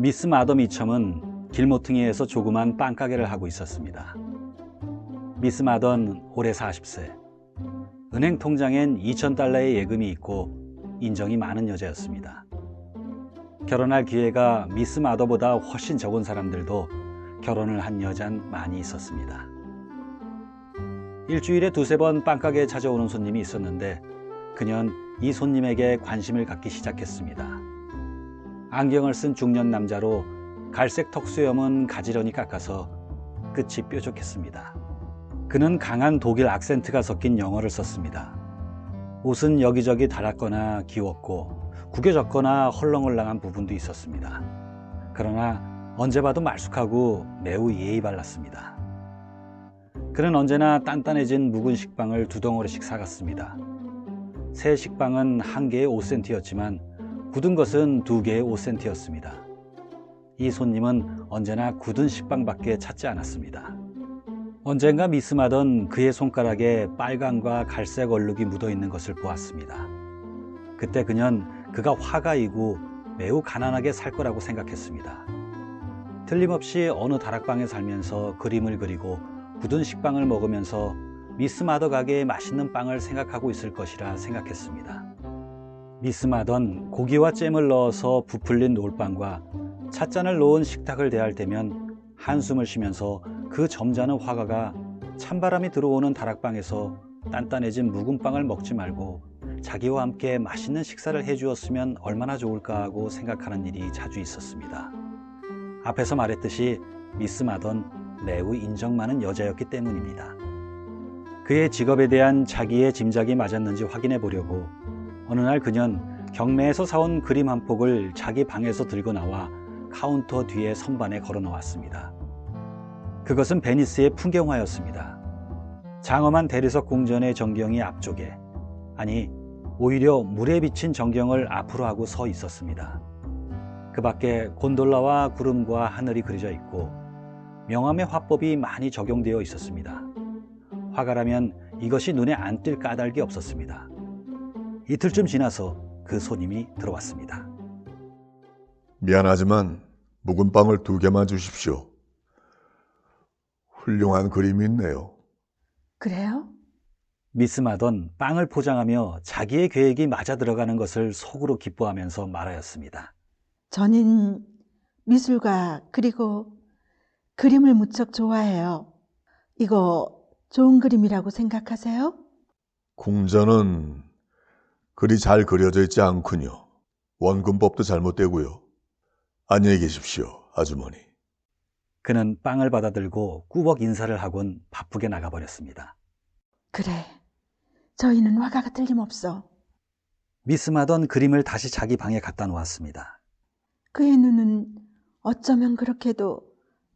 미스 마더 미첨은 길모퉁이에서 조그만 빵가게를 하고 있었습니다. 미스 마더는 올해 40세. 은행 통장엔 $2,000의 예금이 있고 인정이 많은 여자였습니다. 결혼할 기회가 미스 마더보다 훨씬 적은 사람들도 결혼을 한 여잔 많이 있었습니다. 일주일에 두세 번 빵가게에 찾아오는 손님이 있었는데 그녀는 이 손님에게 관심을 갖기 시작했습니다. 안경을 쓴 중년 남자로 갈색 턱수염은 가지런히 깎아서 끝이 뾰족했습니다. 그는 강한 독일 악센트가 섞인 영어를 썼습니다. 옷은 여기저기 닳았거나 기웠고 구겨졌거나 헐렁헐렁한 부분도 있었습니다. 그러나 언제 봐도 말쑥하고 매우 예의 발랐습니다. 그는 언제나 단단해진 묵은 식빵을 2덩어리씩 사갔습니다. 새 식빵은 1개에 5센트였지만 굳은 것은 2개에 5센트였습니다. 이 손님은 언제나 굳은 식빵밖에 찾지 않았습니다. 언젠가 미스 마던 그의 손가락에 빨강과 갈색 얼룩이 묻어있는 것을 보았습니다. 그때 그는 그가 화가이고 매우 가난하게 살 거라고 생각했습니다. 틀림없이 어느 다락방에 살면서 그림을 그리고 굳은 식빵을 먹으면서 미스 마더 가게의 맛있는 빵을 생각하고 있을 것이라 생각했습니다. 미스 마던 고기와 잼을 넣어서 부풀린 놀빵과 찻잔을 놓은 식탁을 대할 때면 한숨을 쉬면서 그 점잖은 화가가 찬바람이 들어오는 다락방에서 단단해진 묵은 빵을 먹지 말고 자기와 함께 맛있는 식사를 해주었으면 얼마나 좋을까 하고 생각하는 일이 자주 있었습니다. 앞에서 말했듯이 미스 마던 매우 인정 많은 여자였기 때문입니다. 그의 직업에 대한 자기의 짐작이 맞았는지 확인해 보려고 어느 날 그는 경매에서 사온 그림 한 폭을 자기 방에서 들고 나와 카운터 뒤에 선반에 걸어 놓았습니다. 그것은 베니스의 풍경화였습니다. 장엄한 대리석 궁전의 전경이 앞쪽에, 아니 오히려 물에 비친 전경을 앞으로 하고 서 있었습니다. 그 밖에 곤돌라와 구름과 하늘이 그려져 있고 명암의 화법이 많이 적용되어 있었습니다. 화가라면 이것이 눈에 안 띌 까닭이 없었습니다. 이틀쯤 지나서 그 손님이 들어왔습니다. 미안하지만 묵은 빵을 2개만 주십시오. 훌륭한 그림이 있네요. 그래요? 미스 마던 빵을 포장하며 자기의 계획이 맞아 들어가는 것을 속으로 기뻐하면서 말하였습니다. 저는 미술가 그리고 그림을 무척 좋아해요. 이거 좋은 그림이라고 생각하세요? 궁전은 글이 잘 그려져 있지 않군요. 원근법도 잘못되고요. 안녕히 계십시오, 아주머니. 그는 빵을 받아들고 꾸벅 인사를 하곤 바쁘게 나가버렸습니다. 그래, 저희는 화가가 틀림없어. 미스 마던 그림을 다시 자기 방에 갖다 놓았습니다. 그의 눈은 어쩌면 그렇게도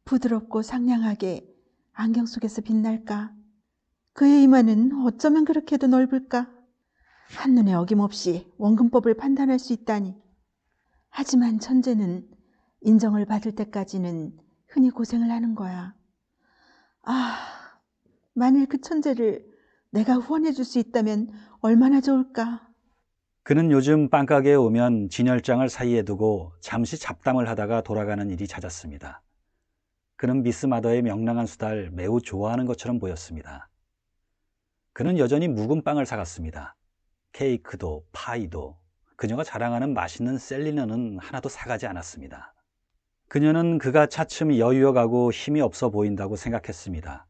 부드럽고 상냥하게 안경 속에서 빛날까? 그의 이마는 어쩌면 그렇게도 넓을까? 한눈에 어김없이 원근법을 판단할 수 있다니. 하지만 천재는 인정을 받을 때까지는 흔히 고생을 하는 거야. 아, 만일 그 천재를 내가 후원해 줄 수 있다면 얼마나 좋을까? 그는 요즘 빵가게에 오면 진열장을 사이에 두고 잠시 잡담을 하다가 돌아가는 일이 잦았습니다. 그는 미스 마더의 명랑한 수다를 매우 좋아하는 것처럼 보였습니다. 그는 여전히 묵은 빵을 사갔습니다. 케이크도 파이도 그녀가 자랑하는 맛있는 셀리너는 하나도 사가지 않았습니다. 그녀는 그가 차츰 여유어가고 힘이 없어 보인다고 생각했습니다.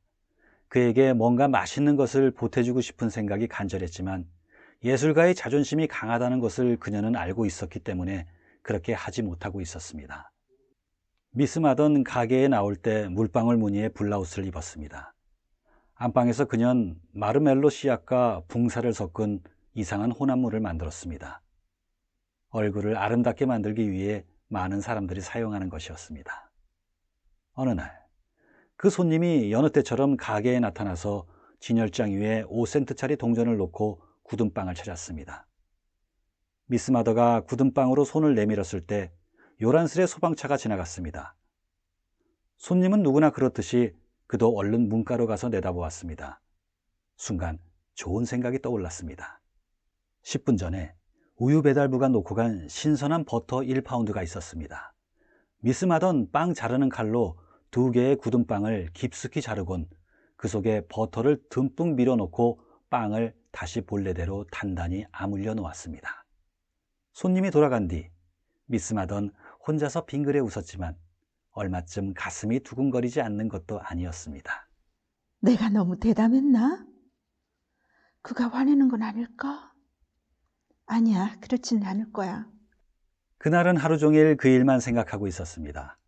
그에게 뭔가 맛있는 것을 보태주고 싶은 생각이 간절했지만 예술가의 자존심이 강하다는 것을 그녀는 알고 있었기 때문에 그렇게 하지 못하고 있었습니다. 미스 마던 가게에 나올 때 물방울 무늬의 블라우스를 입었습니다. 안방에서 그녀는 마르멜로 씨앗과 붕사를 섞은 이상한 혼합물을 만들었습니다. 얼굴을 아름답게 만들기 위해 많은 사람들이 사용하는 것이었습니다. 어느 날 그 손님이 여느 때처럼 가게에 나타나서 진열장 위에 5센트짜리 동전을 놓고 굳은 빵을 찾았습니다. 미스 마더가 굳은 빵으로 손을 내밀었을 때 요란스레 소방차가 지나갔습니다. 손님은 누구나 그렇듯이 그도 얼른 문가로 가서 내다보았습니다. 순간 좋은 생각이 떠올랐습니다. 10분 전에 우유 배달부가 놓고 간 신선한 버터 1파운드가 있었습니다. 미스마던 빵 자르는 칼로 2개의 굳은 빵을 깊숙이 자르곤 그 속에 버터를 듬뿍 밀어넣고 빵을 다시 본래대로 단단히 아물려 놓았습니다. 손님이 돌아간 뒤 미스마던 혼자서 빙그레 웃었지만 얼마쯤 가슴이 두근거리지 않는 것도 아니었습니다. 내가 너무 대담했나? 그가 화내는 건 아닐까? 아니야, 그렇지는 않을 거야. 그날은 하루 종일 그 일만 생각하고 있었습니다.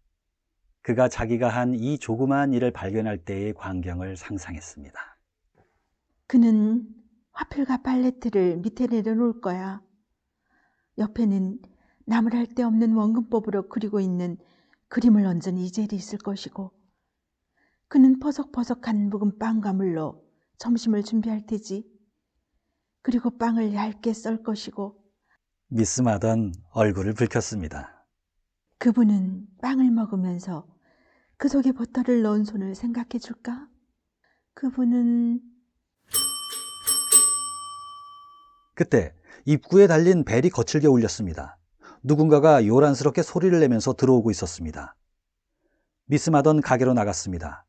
그가 자기가 한 이 조그마한 일을 발견할 때의 광경을 상상했습니다. 그는 화필과 팔레트를 밑에 내려놓을 거야. 옆에는 나무랄 데 없는 원근법으로 그리고 있는 그림을 얹은 이젤이 있을 것이고, 그는 퍼석퍼석한 묵은 빵과 물로 점심을 준비할 테지. 그리고 빵을 얇게 썰 것이고. 미스마던 얼굴을 붉혔습니다. 그분은 빵을 먹으면서 그 속에 버터를 넣은 손을 생각해 줄까? 그분은 그때 입구에 달린 벨이 거칠게 울렸습니다. 누군가가 요란스럽게 소리를 내면서 들어오고 있었습니다. 미스마던 가게로 나갔습니다.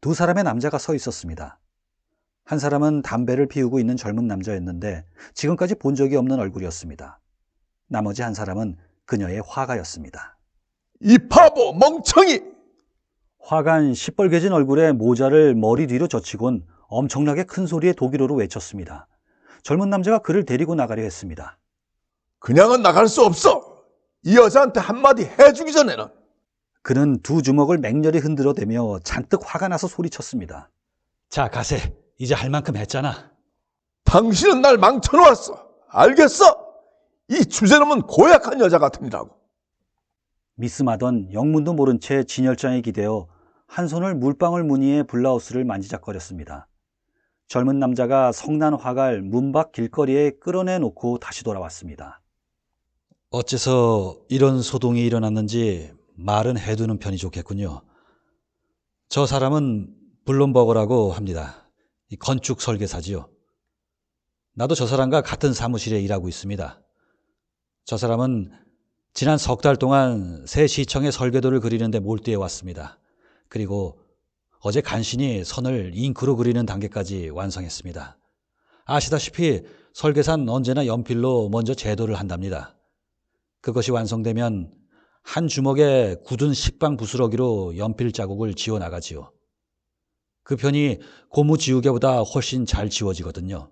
2 사람의 남자가 서 있었습니다. 한 사람은 담배를 피우고 있는 젊은 남자였는데 지금까지 본 적이 없는 얼굴이었습니다. 나머지 한 사람은 그녀의 화가였습니다. 이 바보 멍청이! 화간 시뻘개진 얼굴에 모자를 머리 뒤로 젖히곤 엄청나게 큰 소리의 독일어로 외쳤습니다. 젊은 남자가 그를 데리고 나가려 했습니다. 그냥은 나갈 수 없어! 이 여자한테 한마디 해주기 전에는. 그는 2 주먹을 맹렬히 흔들어대며 잔뜩 화가 나서 소리쳤습니다. 자, 가세. 이제 할 만큼 했잖아. 당신은 날 망쳐놓았어. 알겠어? 이 주제넘은 고약한 여자 같으니라고. 미스마던 영문도 모른 채 진열장에 기대어 한 손을 물방울 무늬의 블라우스를 만지작거렸습니다. 젊은 남자가 성난 화갈 문 밖 길거리에 끌어내놓고 다시 돌아왔습니다. 어째서 이런 소동이 일어났는지 말은 해두는 편이 좋겠군요. 저 사람은 블룸버거라고 합니다. 이 건축 설계사지요. 나도 저 사람과 같은 사무실에 일하고 있습니다. 저 사람은 지난 석 달 동안 새 시청의 설계도를 그리는데 몰두해 왔습니다. 그리고 어제 간신히 선을 잉크로 그리는 단계까지 완성했습니다. 아시다시피 설계사는 언제나 연필로 먼저 제도를 한답니다. 그것이 완성되면 한 주먹의 굳은 식빵 부스러기로 연필 자국을 지워나가지요. 그 편이 고무 지우개보다 훨씬 잘 지워지거든요.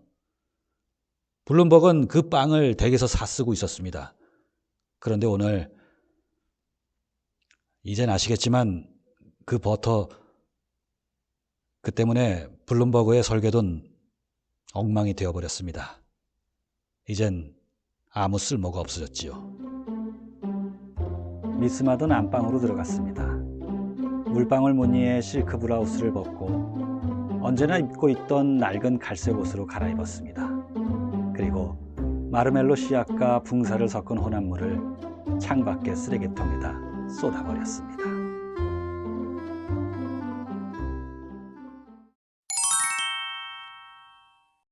블룸버그는 그 빵을 댁에서 사 쓰고 있었습니다. 그런데 오늘 이젠 아시겠지만 그 버터 그 때문에 블룸버그의 설계도는 엉망이 되어버렸습니다. 이젠 아무 쓸모가 없어졌지요. 미스마던 안방으로 들어갔습니다. 물방울 무늬의 실크 브라우스를 벗고 언제나 입고 있던 낡은 갈색 옷으로 갈아입었습니다. 그리고 마르멜로 씨앗과 붕사를 섞은 혼합물을 창밖의 쓰레기통에다 쏟아버렸습니다.